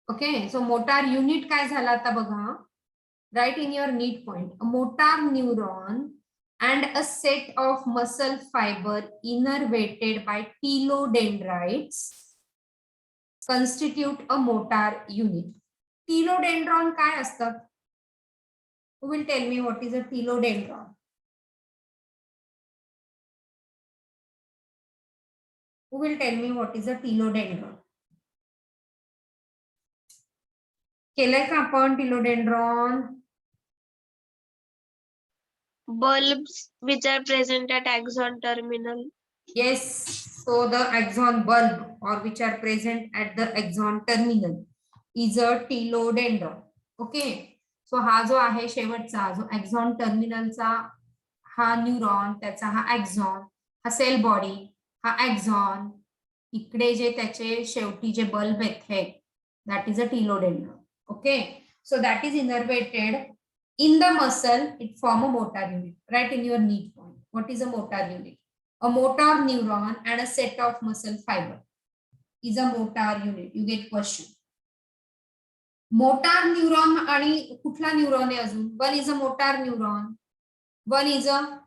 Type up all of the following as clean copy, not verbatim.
Okay. So motor unit काय झाला आता बघा. Write in your NEET point. A motor neuron and a set of muscle fiber innervated by telodendrites constitute a motor unit. Telodendron काय असतात? Who will tell me what is a telodendron? Who will tell me what is a telodendron? केलंय का आपण telodendron? Bulbs which are present at axon terminal. Yes, so the axon bulb or which are present at the axon terminal is a telodendron. Okay, so हा जो आहे शेवटचा जो axon terminalचा हा neuron, त्याचा हा axon, हा सेल बॉडी, हा axon, इकडे जे त्याचे शेवटी जे बल्ब आहेत that is a telodendron. Okay, so that is innervated in the muscle. It form a motor unit. Right in your need point. What is a motor unit? A motor neuron and a set of muscle fiber is a motor unit. You get question. Motor neuron आणि कुठला neuron आहे अजून? One is a motor neuron. One is a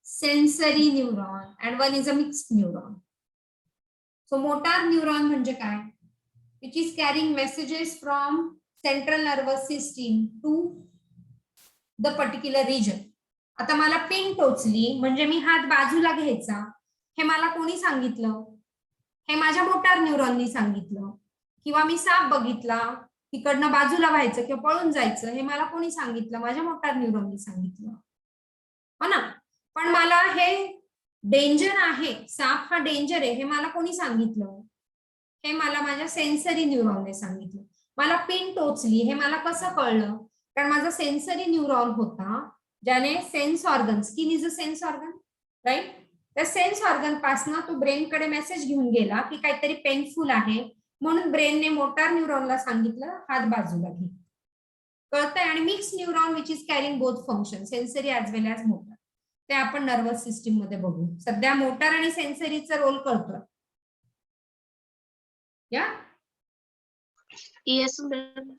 sensory neuron and one is a mixed neuron. So motor neuron म्हणजे काय? Which is carrying messages from central nervous system to the particular region. आता मला pin टोचली म्हणजे मी हात बाजूला घ्यायचा, हे मला कोणी सांगितलं? हे माझ्या मोटार न्यूरॉननी सांगितलं. किंवा मी साप बघितला, तिकडनं बाजूला व्हायचं किंवा पळून जायचं, हे मला कोणी सांगितलं? माझ्या मोटार न्यूरॉननी सांगितलं, हो ना. पण मला हे डेंजर आहे, साप हा डेंजर आहे, हे मला कोणी सांगितलं? हे मला माझ्या सेन्सरी न्यूरॉनने सांगितलं. मला पिन टोचली हे मला कसं कळलं? कारण माझा सेन्सरी न्यूरॉन होता ज्याने sense organ, skin is a sense organ, right. त्या सेन्स ऑर्गन पासनं तो ब्रेन कडे मेसेज घेऊन गेला की काहीतरी पेनफुल आहे, म्हणून ब्रेनने मोटार न्यूरॉनला सांगितलं हात बाजूला घे. कळतंय? आणि mix neuron which is carrying both function, sensory as well as motor, ते आपण नर्वस सिस्टीम मध्ये बघू. सध्या मोटार आणि सेन्सरीचा role कळतोय. Yeah. Yes, ma'am.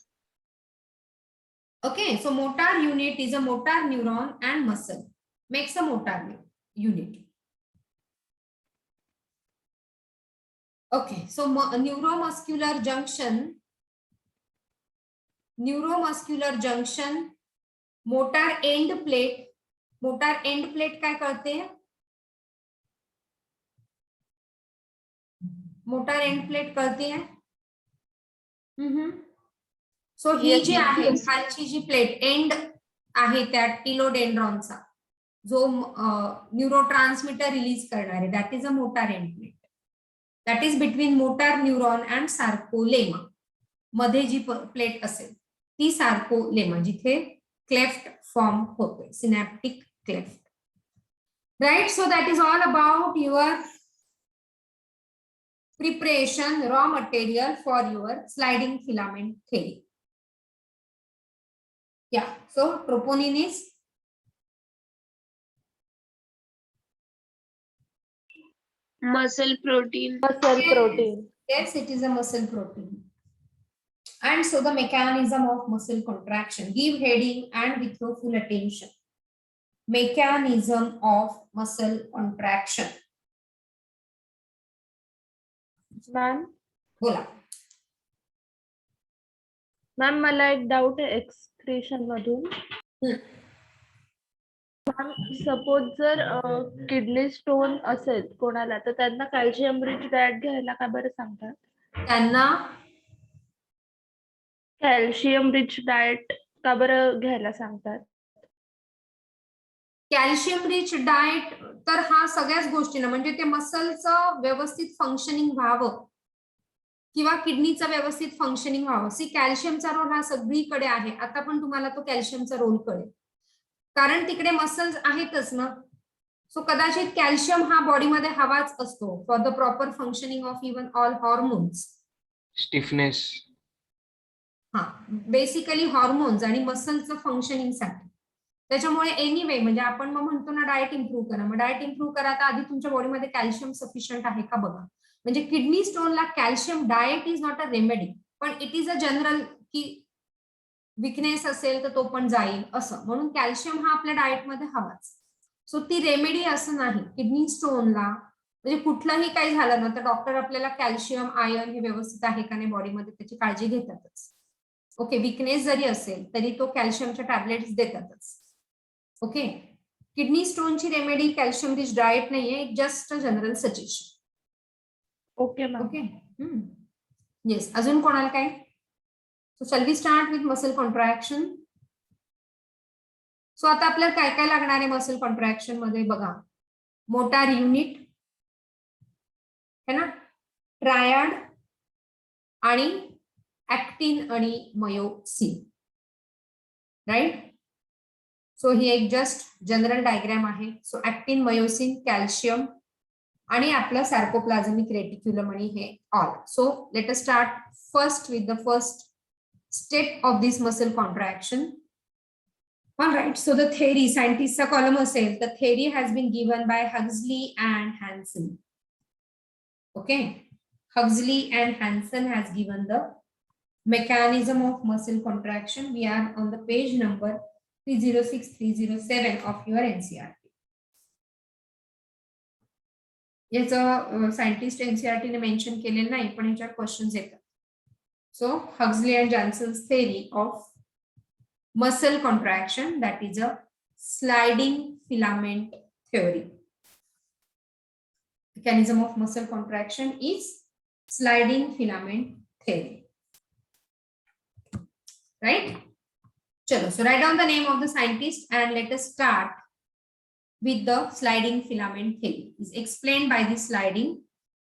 Okay, so motor unit is a motor neuron and muscle makes a motor unit. Okay, so neuromuscular junction, motor end plate काय करते? Motor end plate कळते है? So ही जी आहे खालची जी प्लेट एंड आहे त्या टिलोडेंड्रॉनचा जो neurotransmitter release करणार आहे, that is a motor end plate. That is between motor neuron and sarcolemma. मध्ये जी प्लेट असेल ती सार्कोलेमा, जिथे क्लेफ्ट फॉर्म होतोय, synaptic cleft, right. So that is all about your preparation raw material for your sliding filament theory. Yeah, so troponin is Muscle protein. Yes, it is a muscle protein. And so the mechanism of muscle contraction, give heading and with your full attention. Mechanism of muscle contraction. Ma'am बोला. Ma'am मला एक doubt आहे excretion मधून. Ma'am suppose जर kidney stone असेल कोणाला, तर त्यांना कॅल्शियम रिच डाएट घ्यायला का बरं सांगतात? त्यांना कॅल्शियम रिच डाएट का बरं घ्यायला सांगतात? कॅल्शियम रिच डाएट तर हा सगळ्याच गोष्टींना, म्हणजे ते मसलचं व्यवस्थित फंक्शनिंग व्हावं किंवा किडनीचं व्यवस्थित फंक्शनिंग व्हावं. सी कॅल्शियमचा रोल हा सगळीकडे आहे. आता पण तुम्हाला तो कॅल्शियमचा रोल कळेल, कारण तिकडे मसल्स आहेतच ना. सो कदाचित कॅल्शियम हा बॉडीमध्ये हवाच असतो for the proper functioning of even all hormones. Stiffness, हा बेसिकली हॉर्मोन्स आणि मसलचं फंक्शनिंग साठी. त्याच्यामुळे एनिवे म्हणजे आपण मग म्हणतो ना डाएट इम्प्रूव्ह करा. मग डाएट इम्प्रूव्ह करा तर आधी तुमच्या बॉडीमध्ये कॅल्शियम सफिशियंट आहे का बघा. म्हणजे किडनी स्टोनला calcium diet is not a remedy, पण इट इज अ जनरल की विकनेस असेल तर तो पण जाईल असं, म्हणून कॅल्शियम हा आपल्या डाएटमध्ये हवाच. सो ती रेमेडी असं नाही. किडनी स्टोनला म्हणजे कुठलंही काही झालं ना तर डॉक्टर आपल्याला कॅल्शियम आयर्न हे व्यवस्थित आहे का नाही बॉडीमध्ये त्याची काळजी घेतातच. ओके, विकनेस जरी असेल तरी तो कॅल्शियमच्या टॅबलेट्स देतातच. ओके, किडनी स्टोनची रेमेडी कॅल्शियम रिच डाएट नाहीये, just a general suggestion. Okay ma'am. Okay, yes. अजून कोणाला काय? So shall we start with muscle contraction. So आता आपल्याला काय काय लागणार आहे मसल कॉन्ट्रॅक्शन मध्ये बघा. मोटार युनिट है ना, ट्रायड आणि ऍक्टिन आणि मयोसिन, राईट. सो ही एक जस्ट जनरल डायग्राम आहे. सो ऍक्टिन, मयोसिन, कॅल्शियम आणि आपलं सार्कोप्लाझमिक रेटिक्युलम आणि हे all. So let us start first with the first step of this muscle contraction. All right, so the theory, scientistचा कॉलम असेल तर theory has been given by Huxley and Hansen. Okay, Huxley and Hansen has given the mechanism of muscle contraction. We are on the page number 306, 307 of your NCERT. याचं scientist NCERT ने mention केलेलं नाही पण याच्यावर questions येतात. So Huxley and Hansen's theory of muscle contraction, that is a sliding filament theory. Mechanism of muscle contraction is sliding filament theory, right? Chalo, so write down the name of the scientist and let us start with the sliding filament theory. Is explained by the sliding.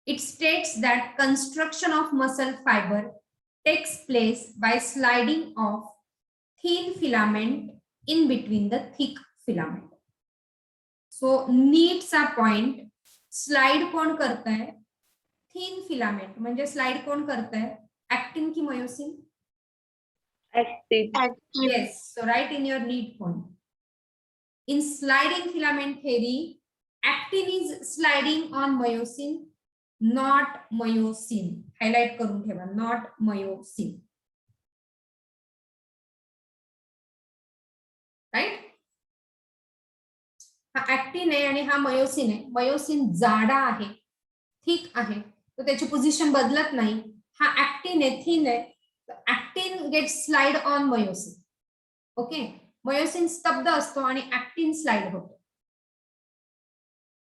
It states that construction of muscle fiber takes place by sliding of thin filament in between the thick filament. So need चा point slide कोण करताय? Thin filament. म्हणजे slide कोण करताय? ऍक्टिन की मयोसिन? ऍक्टिन. Yes, so write in your need point. In sliding filament theory, actin is sliding on myosin, not myosin. Highlight करून ठेवा, not myosin. Right. हा ऍक्टिन आहे आणि हा मयोसिन आहे. मयोसिन जाडा आहे, थिक आहे, तर त्याची पोझिशन बदलत नाही. हा ऍक्टिन आहे, थिन आहे, ऍक्टिन गेट स्लाइड ऑन मयोसिन. ओके, मयोसिन स्तब्ध असतो आणि ऍक्टिन स्लाइड होतो.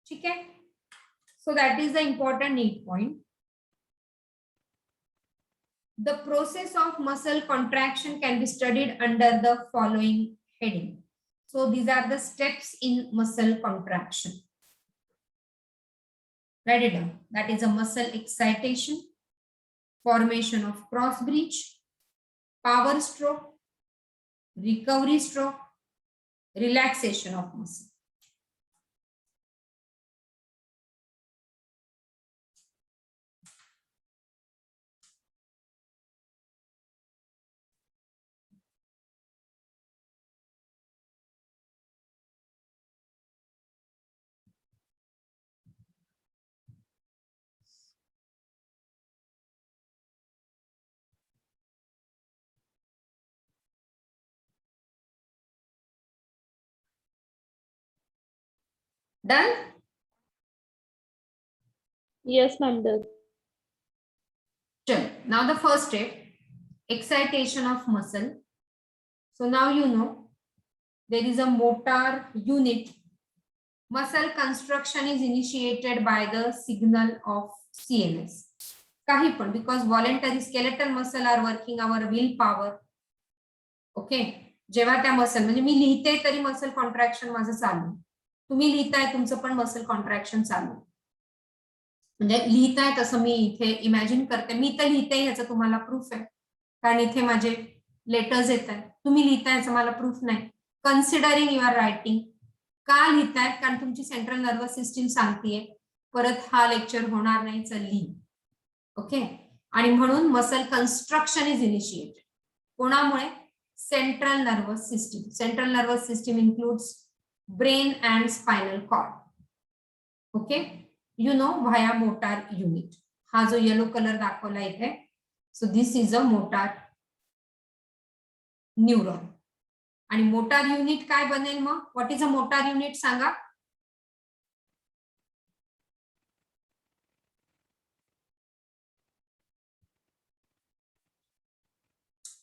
ठीक आहे. So that is the important need point. The process of muscle contraction can be studied under the following heading. So these are the steps in muscle contraction. Write it down. That is a muscle excitation, formation of cross bridge, power stroke, recovery stroke, relaxation of muscle. Done? Yes, ma'am. Done. Sure. Now the first step, excitation of muscle. So now you know there is a motor unit. Muscle construction is initiated by the signal of CNS. काही पण, because voluntary skeletal muscle are working our will power. Okay, जेव्हा त्या muscle म्हणजे मी लिहिते तरी muscle contraction माझं चालू, तुम्ही लिहिताय तुमचं पण मसल कॉन्ट्रॅक्शन चालू. म्हणजे लिहिताय तसं मी इथे इमॅजिन करते. मी तर लिहिते ह्याचं तुम्हाला प्रूफ आहे कारण इथे माझे लेटर्स येत आहेत. तुम्ही लिहिताय याचं मला प्रूफ नाही. Considering your writing. का लिहितायत? कारण तुमची सेंट्रल नर्वस सिस्टीम सांगतेय परत हा लेक्चर होणार नाही, चल लिही. ओके, आणि म्हणून मसल कन्स्ट्रक्शन इज इनिशिएटेड. कोणामुळे? Central nervous system. Central nervous system includes brain and spinal cord. Okay, you know, via motor unit. हा जो येलो कलर दाखवला इथे, so this is a motor neuron. आणि मोटार युनिट काय बनेल मग? What is a motor unit सांगा?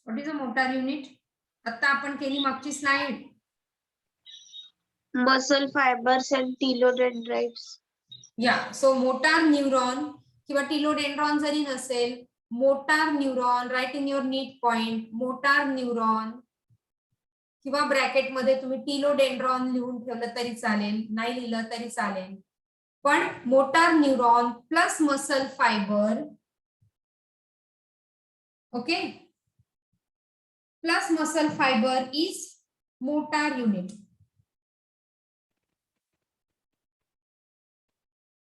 What is a motor unit? आता आपण केली मागची slide. muscle fibers and telodendrites. या सो मोटार न्यूरॉन किंवा टिलोडेंड्रॉन जरी नसेल, motor neuron, right in your NEET point, motor neuron किंवा ब्रॅकेट मध्ये तुम्ही टिलोडेंड्रॉन लिहून ठेवलं तरी चालेल, नाही लिहिलं तरी चालेल. पण motor neuron plus muscle fibre, okay, plus muscle fibre is motor unit.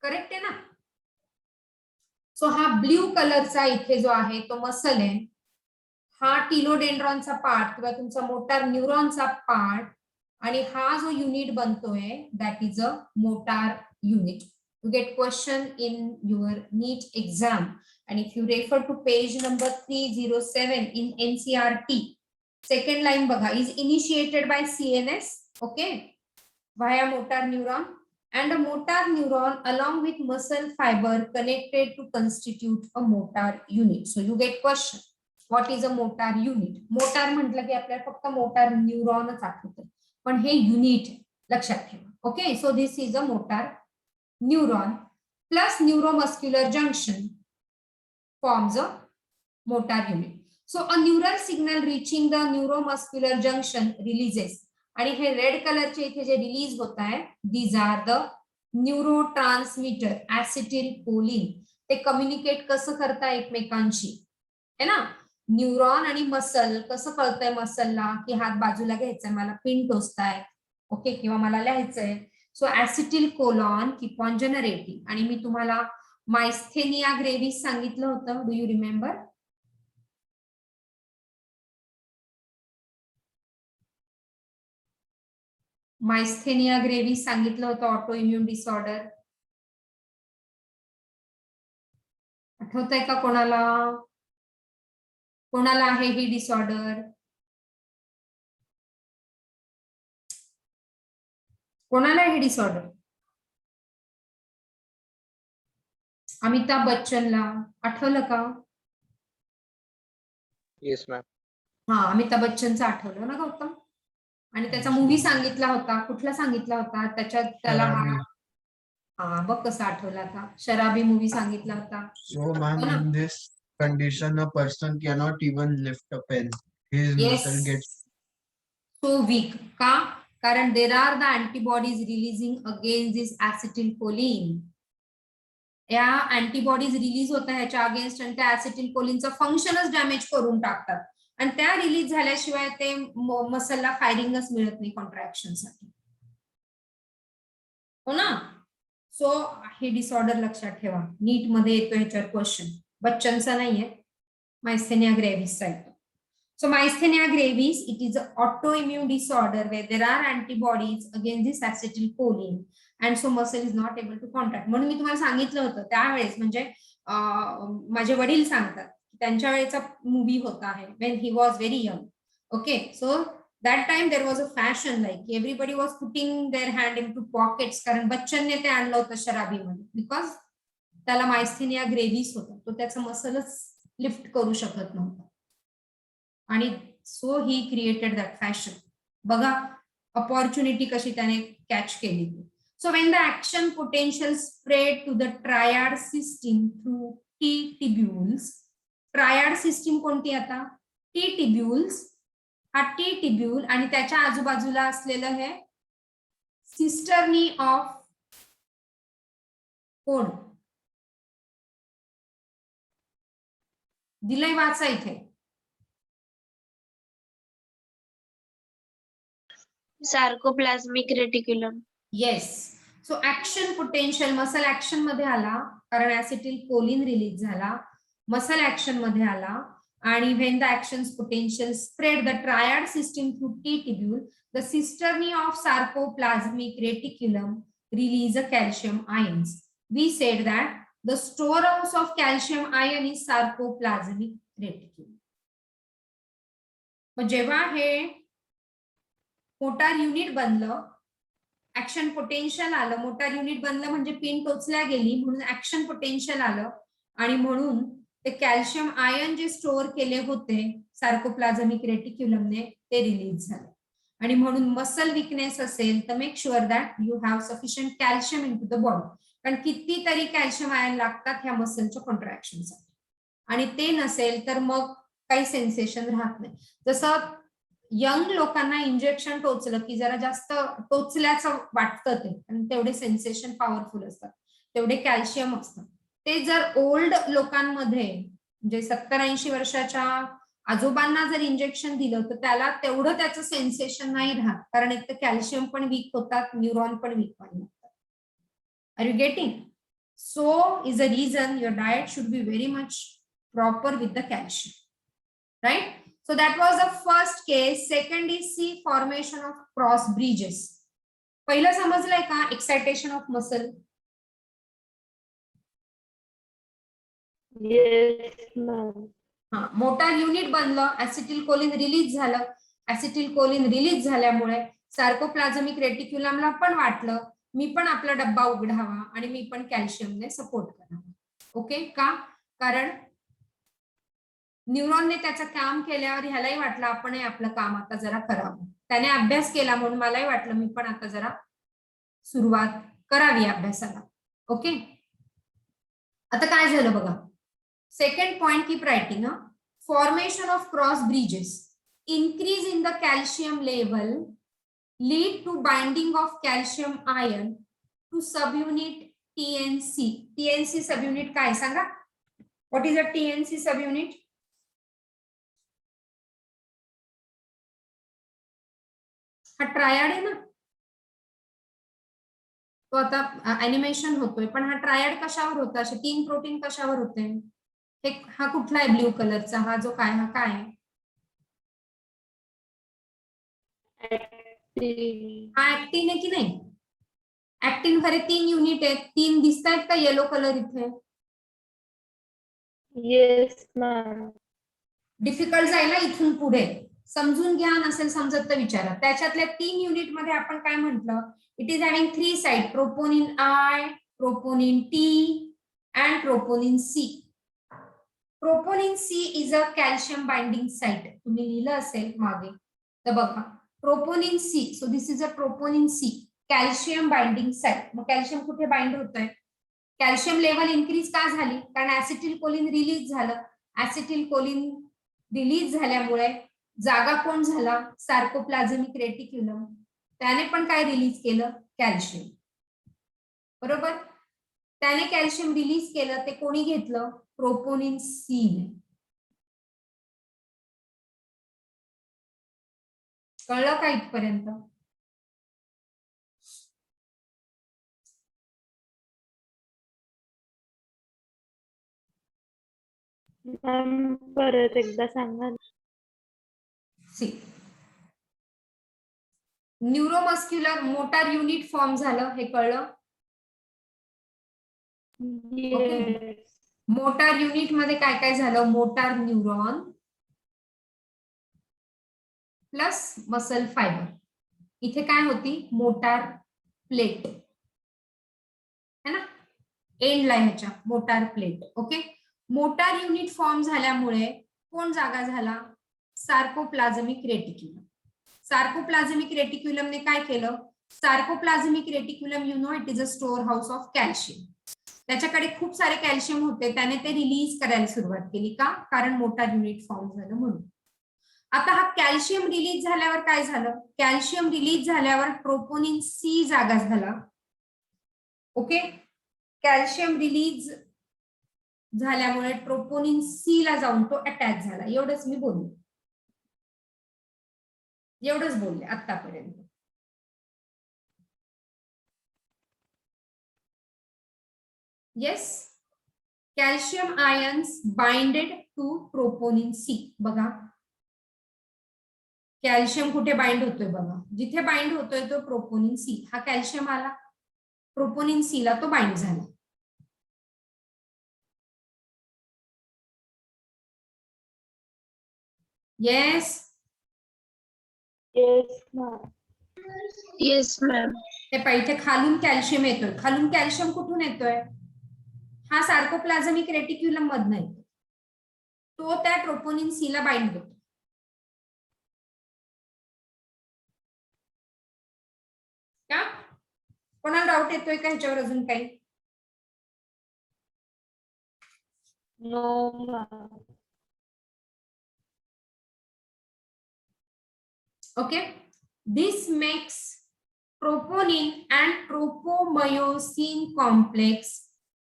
Correct आहे ना? सो हा ब्ल्यू कलरचा इथे जो आहे तो मसल आहे, हा टिलोडेंड्रॉनचा पार्ट किंवा तुमचा मोटार न्यूरॉनचा पार्ट, आणि हा जो युनिट बनतोय that is a motor unit. You get question in your NEET exam, and if you refer to page number 307 in NCERT, second line bhaga, is initiated by CNS, okay, via motor neuron, and a motor neuron along with muscle fiber connected to constitute a motor unit. So you get question, what is a motor unit? Motor म्हटलं की आपल्याला फक्त motor neuronच आठवतं, पण हे unit लक्षात ठेवा. Okay, so this is a motor neuron plus neuromuscular junction forms a motor unit. So a neural signal reaching the neuromuscular junction releases, आणि हे रेड कलरचे इथे जे रिलीज होत आहे, these are the neurotransmitter acetylcholine. ते कम्युनिकेट कसं करता एकमेकांशी, है ना? न्यूरॉन आणि मसल कसं कळतंय मसलला की हात बाजूला घ्यायचा, मला पिन टोचताय, ओके, किंवा मला लिहायचंय. So acetylcholine keep on generating. आणि मी तुम्हाला मायस्थेनिया ग्रेव्हिस सांगितलं होतं, do you remember? Myasthenia gravis सांगितलं होतं, ऑटो इम्युन डिसऑर्डर. आठवतंय का कोणाला? कोणाला आहे ही डिसऑर्डर? कोणाला हे डिसऑर्डर? अमिताभ बच्चनला. आठवलं का? Yes ma'am. हा, अमिताभ बच्चनचं आठवलं ना गौतम? आणि त्याचा मूवी सांगितला होता, कुठला सांगितला होता? त्याच्यात त्याला हा बघ कसं आठवला आता, शराबी मूवी सांगितला होता. So ma'am, in this condition, a person cannot even lift a pen. His muscle gets so weak. का? कारण there are the antibodies releasing against this acetylcholine. या अँटीबॉडीज रिलीज होतात ह्याच्या अगेन्स्ट, आणि त्या ऍसिटिलकोलिनचं फंक्शनच डॅमेज करून टाकतात, आणि त्या रिलीज झाल्याशिवाय ते मसलला फायरिंगच मिळत नाही कॉन्ट्रॅक्शन साठी, हो ना? सो हे डिसऑर्डर लक्षात ठेवा, नीट मध्ये येतो ह्याच्यावर क्वेश्चन. बच्चनचा नाहीये, मायस्थेनिया ग्रेव्हिसचा येतो. So myasthenia gravis, it is an autoimmune disorder where there are antibodies against this acetylcholine, and so muscle is not able to contract. म्हणून मी तुम्हाला सांगितलं होतं त्यावेळेस, म्हणजे माझे वडील सांगतात त्यांच्या वेळेचा मूवी होता आहे when he was very young. Okay, so that time there was a fashion like everybody was putting their hand into pockets, कारण बच्चनने ते आणलं होतं शराबीमध्ये, बिकॉज त्याला मायस्थेनिया ग्रेव्हिस होता, तो त्याचा मसलच लिफ्ट करू शकत नव्हता, आणि so he created that fashion. बघा अपॉर्च्युनिटी कशी त्याने कॅच केली. So when the action potential spread to the triad system through T tubules. Triad system कोणती आता? T tubules. हा टी टिब्युल आणि त्याच्या आजूबाजूला असलेलं हे सिस्टर्नी ऑफ कोण दिलंय, वाचा इथे. Sarcoplasmic reticulum. Yes. So action potential, muscle action मध्ये आला कारण ऍसिटिलकोलिन रिलीज झाला, मसल ऍक्शन मध्ये आला, आणि when the actions potential spread the triad system through T tubule, the cisternae of sarcoplasmic reticulum release a calcium ions. We said that The storehouse of calcium ion is sarcoplasmic reticulum. मग जेव्हा हे motor unit बनलं, action potential आलं, motor unit बनलं म्हणजे pin टोचल्या गेली म्हणून action potential आलं आणि म्हणून ते कॅल्शियम आयन जे स्टोअर केले होते सार्कोप्लाझमिक रेटिक्युलमने ते रिलीज झाले आणि म्हणून मसल विकनेस असेल तर make sure that you have sufficient calcium into the body. कारण कितीतरी कॅल्शियम आयन लागतात ह्या मसलच्या कॉन्ट्रॅक्शनसाठी आणि ते नसेल तर मग काही सेन्सेशन राहत नाही. जसं यंग लोकांना इंजेक्शन टोचलं की जरा जास्त टोचल्याचं वाटतं ते, आणि तेवढे सेन्सेशन पॉवरफुल असतात, तेवढे कॅल्शियम असतात. ते जर ओल्ड लोकांमध्ये म्हणजे 70-80 वर्षाच्या आजोबांना जर इंजेक्शन दिलं तर त्याला तेवढं त्याचं सेन्सेशन नाही राहत, कारण एक तर कॅल्शियम पण वीक होतात, न्यूरॉन पण वीक होतात. Are you getting? So is a reason your diet should be very much proper with the calcium, right? So that was the first case. Second is see formation of cross bridges. पहिलं समजलंय का excitation of muscle? Yes ma'am. हा, motor unit बनलं, ऍसिटिल choline release झालं. ऍसिटिल choline release झाल्यामुळे सार्कोप्लाझमिक रेटिक्युलमला पण वाटलं मी पण आपला डब्बा उघडावा आणि मी पण कॅल्शियमने सपोर्ट करावा. ओके, का? कारण न्यूरॉनने त्याचं काम केल्यावर ह्यालाही वाटलं आपणही आपलं काम आता जरा करावं. त्याने अभ्यास केला म्हणून मलाही वाटलं मी पण आता जरा सुरुवात करावी अभ्यासाला. ओके, आता काय झालं बघा. Second point, keep writing. Formation of cross bridges, increase in the calcium level lead to binding of calcium ion to subunit TNC. TNC subunit काय सांगा? What is a TNC subunit? हा ट्रायड आहे ना, तो आता अॅनिमेशन होतोय, पण हा ट्रायड कशावर होता? असे 3 प्रोटीन कशावर होते? हा कुठला आहे ब्ल्यू कलरचा? हा जो काय, हा काय आहे? हा ऍक्टिन आहे की नाही? ऍक्टिन खरे 3 युनिट आहेत. 3 दिसत आहेत का येलो कलर इथे? Yes ma'am. डिफिकल्ट जायला इथून पुढे समजून घ्या, नसेल समजत तर विचारा. त्याच्यातल्या 3 युनिट मध्ये आपण काय म्हटलं? It is having 3 side, troponin I, troponin T and troponin C. Troponin C is a calcium binding site. तुम्ही लिहिलं असेल मागे तर बघा, troponin C. So this is a troponin C, calcium binding site. मग कॅल्शियम कुठे बाइंड होतंय? Calcium level increase का झाली? कारण ऍसिटिल कोलिन रिलीज झालं. ऍसिटिल कोलिन रिलीज झाल्यामुळे जागा कोण झाला? सार्कोप्लाझमिक रेटिक्युलम. त्याने पण काय रिलीज केलं? कॅल्शियम. बरोबर, त्याने कॅल्शियम रिलीज केलं, ते कोणी घेतलं? प्रोपोनिन सी ने. कळलं का इथपर्यंत? मॅम परत एकदा सांगा. See, neuromuscular motor unit form झालं, हे कळलं? येस. मोटार युनिट मध्ये काय काय झालं? Motor neuron plus muscle fibre. इथे काय होती? मोटार प्लेट है ना, एंडला ह्याच्या motor plate. Okay, motor unit form झाल्यामुळे कोण जागा झाला? सार्कोप्लाझमिक रेटिक्युलम. सार्कोप्लाझमिक रेटिक्युलमने काय केलं? Sarcoplasmic reticulum you know it is a store house of calcium. त्याच्याकडे खूप सारे कॅल्शियम होते, त्याने ते रिलीज करायला सुरुवात केली. का? कारण मोटार युनिट फॉर्म झालं म्हणून. आता हा कॅल्शियम रिलीज झाल्यावर काय झालं? कॅल्शियम रिलीज झाल्यावर प्रोपोनिन सी जागा झाला. ओके, कॅल्शियम रिलीज झाल्यामुळे प्रोपोनिन सी ला जाऊन तो अटॅच झाला. एवढंच मी बोलले, एवढंच बोलले आतापर्यंत. Yes, calcium ions binded to troponin C. बघा कॅल्शियम कुठे बाइंड होतोय? बघा जिथे बाइंड होतोय तो प्रोपोनिन सी. हा कॅल्शियम आला, प्रोपोनिन सी ला तो बाइंड झाला. Yes. Yes ma'am. Yes, ma'am. हे पाहिजे इथे खालून कॅल्शियम येतोय. खालून कॅल्शियम कुठून येतोय? हा सार्कोप्लाझमिक रेटिक्युलम मधनं येतो. तो त्या ट्रोपोनिन सी ला बाइंड होतो. का? कोणाला डाऊट येतोय का ह्याच्यावर अजून काही? No ma'am. Okay, this makes troponin and tropomyosin complex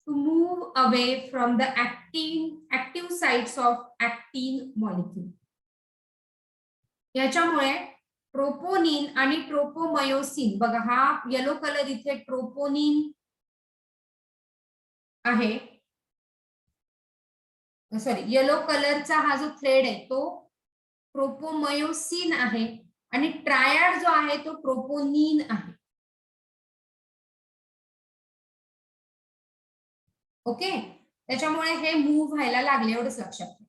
to move away from the active sites of actin molecule. याच्यामुळे ट्रोपोनिन आणि ट्रोपोमयोसिन, बघा हा येलो कलर इथे ट्रोपोनिन आहे, सॉरी येलो कलरचा हा जो थ्रेड आहे तो ट्रोपोमयोसिन आहे आणि ट्रायड जो आहे तो ट्रोपोनिन आहे. ओके, त्याच्यामुळे हे मूव्ह व्हायला लागले, एवढंच लक्षात ठेवा.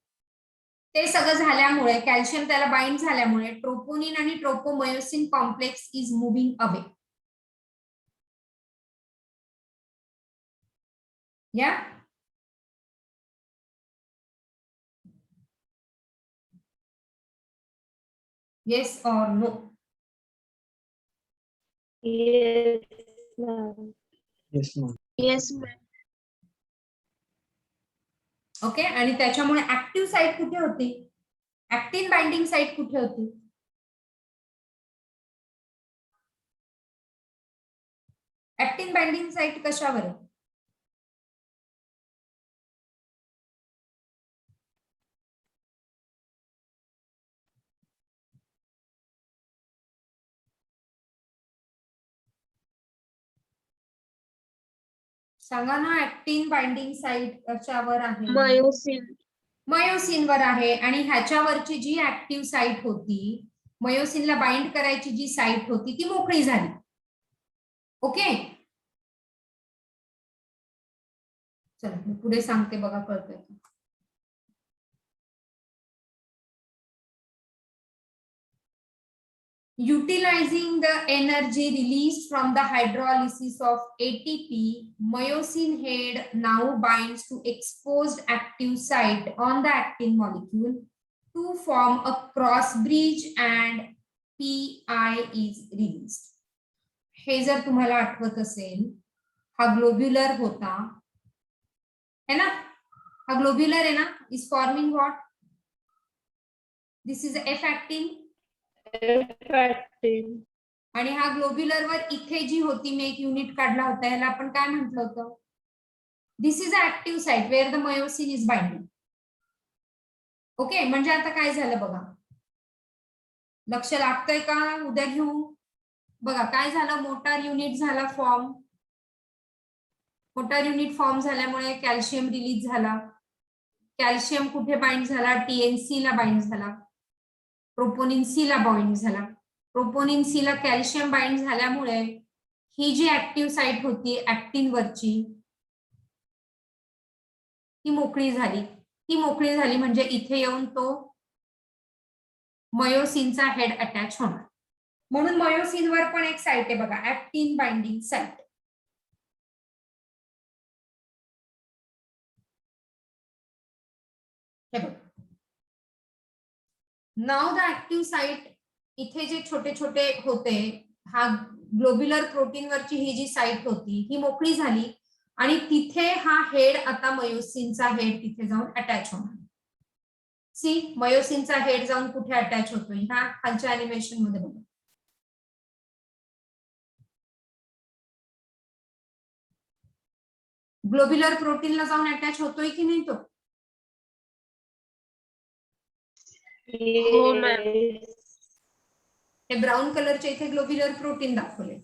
ते सगळं झाल्यामुळे कॅल्शियम त्याला बाइंड झाल्यामुळे ट्रोपोनिन आणि tropomyosin complex is moving away. या yes or no? Yes ma'am. Yes, ma'am. Yes, ma'am. Okay, आणि त्याच्यामुळे ऍक्टिव्ह साइट कुठे होती? ऍक्टिन बाइंडिंग साइट कुठे होती? ऍक्टिन बाइंडिंग साइट कशावर आहे? सांगा ना, ऍक्टिन बाइंडिंग साइट कशावर आहे? Myosin. मयोसिनवर आहे. आणि ह्याच्यावरची जी ऍक्टिव्ह साइट होती, मयोसिनला बाइंड करायची जी साइट होती ती मोकळी झाली. ओके, चला मी पुढे सांगते, बघा कळतंय का? Utilizing the energy released from the hydrolysis of ATP, myosin head now binds to exposed active site on the actin molecule to form a cross bridge and PI is released. हे जर तुम्हाला आठवत असेल, हा ग्लोब्युलर होता है ना, हा ग्लोब्युलर आहे ना, is forming what? This is F actin. आणि हा ग्लोब्युलर वर इथे जी होती, मी एक युनिट काढला होता, याला आपण काय म्हटलं होतं? This is a active site where the myosin is binding. Okay, म्हणजे आता काय झालं बघा, लक्ष लागतंय का? उद्या घेऊ. बघा काय झालं, मोटार युनिट झाला फॉर्म. मोटार युनिट फॉर्म झाल्यामुळे कॅल्शियम रिलीज झाला. कॅल्शियम कुठे बाइंड झाला? TNC ला बाइंड झाला, ट्रोपोनिन सी ला बाइंड झाला. ट्रोपोनिन सी ला कॅल्शियम बाइंड झाल्यामुळे ही जी ऍक्टिव्ह साइट होती ऍक्टिन वरची, ती मोकळी झाली. ती मोकळी झाली म्हणजे इथे येऊन तो मयोसिनचा हेड अटॅच होणार. म्हणून मयोसिनवर पण एक साइट आहे बघा, actin binding site. Now the active site, इथे जे छोटे छोटे होते, हा ग्लोब्युलर प्रोटीन वरची ही जी साइट होती ही मोकळी झाली आणि तिथे हा हेड, आता मयोसिनचा हेड तिथे जाऊन अटॅच होणार. सी, मयोसिनचा हेड जाऊन कुठे अटॅच होतोय? ह्या खालच्या अॅनिमेशन मध्ये बघा. ग्लोब्युलर प्रोटीनला जाऊन अटॅच होतोय की नाही तो? हो मॅम. हे ब्राऊन कलरचे इथे ग्लोब्युलर प्रोटीन दाखवले,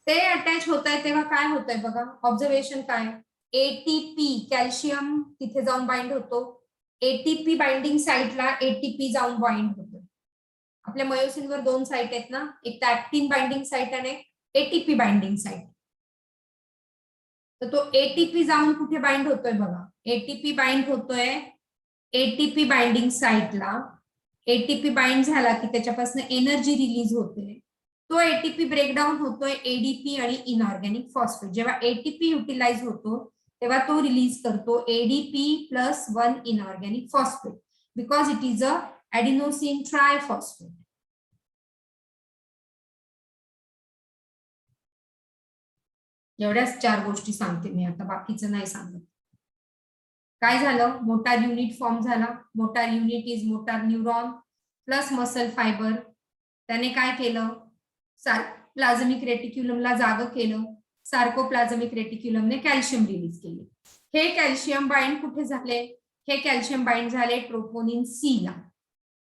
ते अटॅच होत आहे तेव्हा काय होत आहे बघा, ऑब्झर्वेशन काय? ATP, कॅल्शियम तिथे जाऊन बाइंड होतो. ATP बाइंडिंग साइटला ATP जाऊन बाइंड होतो. आपल्या मयोसिनवर दोन साइट आहेत ना, एक तर ऍक्टिन बाइंडिंग साइट आणि एक ATP बाइंडिंग साइट. तर तो ATP जाऊन कुठे बाइंड होतोय बघा, ATP बाइंड होतोय ATP बाइंडिंग साइटला. एटीपी बाइंड झाला की त्याच्यापासून एनर्जी रिलीज होते. तो एटीपी ब्रेकडाऊन होतोय एडीपी आणि इनऑर्गॅनिक फॉस्फेट. जेव्हा एटीपी युटिलाइज होतो तेव्हा तो रिलीज करतो ADP plus 1 inorganic phosphate because it is a adenosine triphosphate. एवढ्याच 4 गोष्टी सांगते मी आता, बाकीचं नाही सांगत. काय झालं? मोटार युनिट फॉर्म झाला. Motor unit is motor neuron plus muscle fibre. त्याने काय केलं? प्लाझमिक रेटिक्युलमला जाग केलं. सार्कोप्लाझमिक रेटिक्युलमने कॅल्शियम रिलीज केले. हे कॅल्शियम बाइंड कुठे झाले? हे कॅल्शियम बाइंड झाले ट्रोपोनिन सी ला.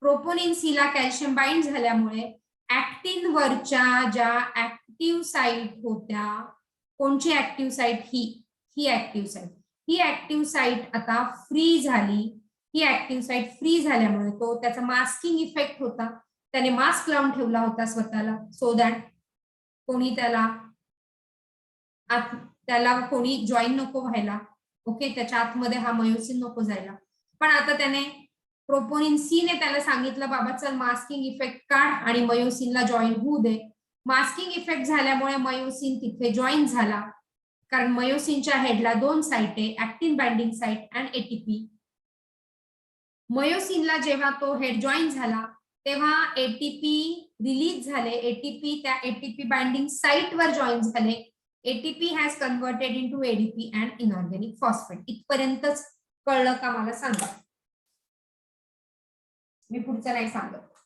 ट्रोपोनिन सी ला कॅल्शियम बाइंड झाल्यामुळे ऍक्टिन वरच्या ज्या ऍक्टिव्ह साइट होत्या, कोणची ऍक्टिव्ह साइट? ही ऍक्टिव्ह साइट. ही ऍक्टिव्ह साइट आता फ्री झाली. ही ऍक्टिव्ह साइट फ्री झाल्यामुळे तो त्याचा मास्किंग इफेक्ट होता. त्याने मास्क लावून ठेवला होता स्वतःला सो दॅट कोणी त्याला कोणी जॉईन नको व्हायला. ओके, त्याच्या आतमध्ये हा मयोसिन नको जायला. पण आता त्याने प्रोपोनिन सी ने त्याला सांगितलं बाबा चल मास्किंग इफेक्ट काढ आणि मयोसिनला जॉईन होऊ दे. मास्किंग इफेक्ट झाल्यामुळे मयोसिन तिथे जॉईन झाला. कारण मयोसिनच्या हेडला 2 साइट आहे, ऍक्टिन बाइंडिंग साइट अँड एटीपी. मयोसिनला जेव्हा तो हेड जॉईन झाला तेव्हा एटीपी रिलीज झाले. एटीपी त्या एटीपी बाइंडिंग साइट वर जॉईन झाले. ATP has converted into ADP and inorganic phosphate. इथपर्यंतच कळलं का मला सांगा? मी पुढचं नाही सांगत.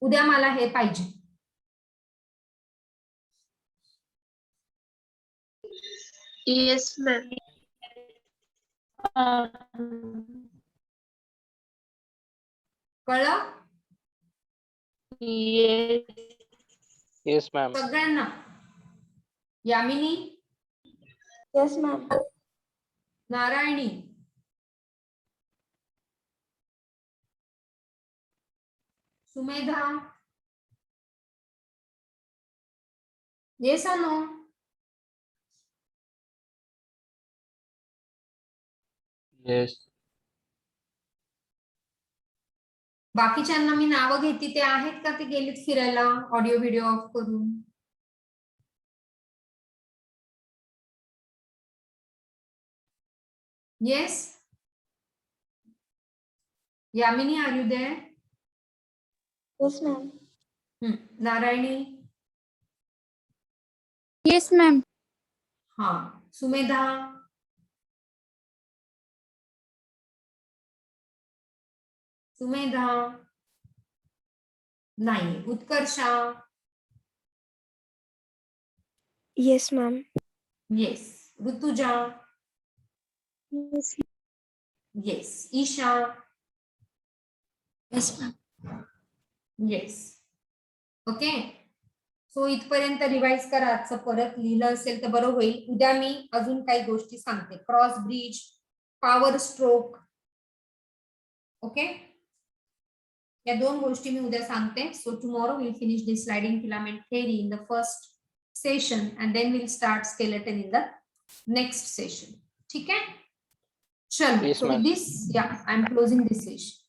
उद्या मला हे पाहिजे. Yes, ma'am. कळलं Yes, ma'am. सगळ्यांना? Yamini, Yes, ma'am. Narayani, Sumedha, yes or no? Yes. बाकीच्यांना मी नावं घेते ते आहेत का? ते गेलेत फिरायला ऑडिओ व्हिडिओ ऑफ करून. Yes Yamini, are you there? Yes, ma'am. Narayani, Yes, ma'am. हा. सुमेधा, सुमेधा नाही. Utkarsha, Yes, ma'am. Yes. Rutuja, Yes. Yes. Isha, Yes, ma'am. Yes. Okay, so इथपर्यंत रिवाइज करा. आजचं परत लिहिलं असेल तर बरं होईल. उद्या मी अजून काही गोष्टी सांगते. Cross bridge, power stroke. Okay, या 2 गोष्टी मी उद्या सांगते. So tomorrow will finish this sliding filament theory in the first session and then we'll start skeleton in the next session. ठीक है? चलो, Yes, so with ma'am. this, yeah, I'm closing this session.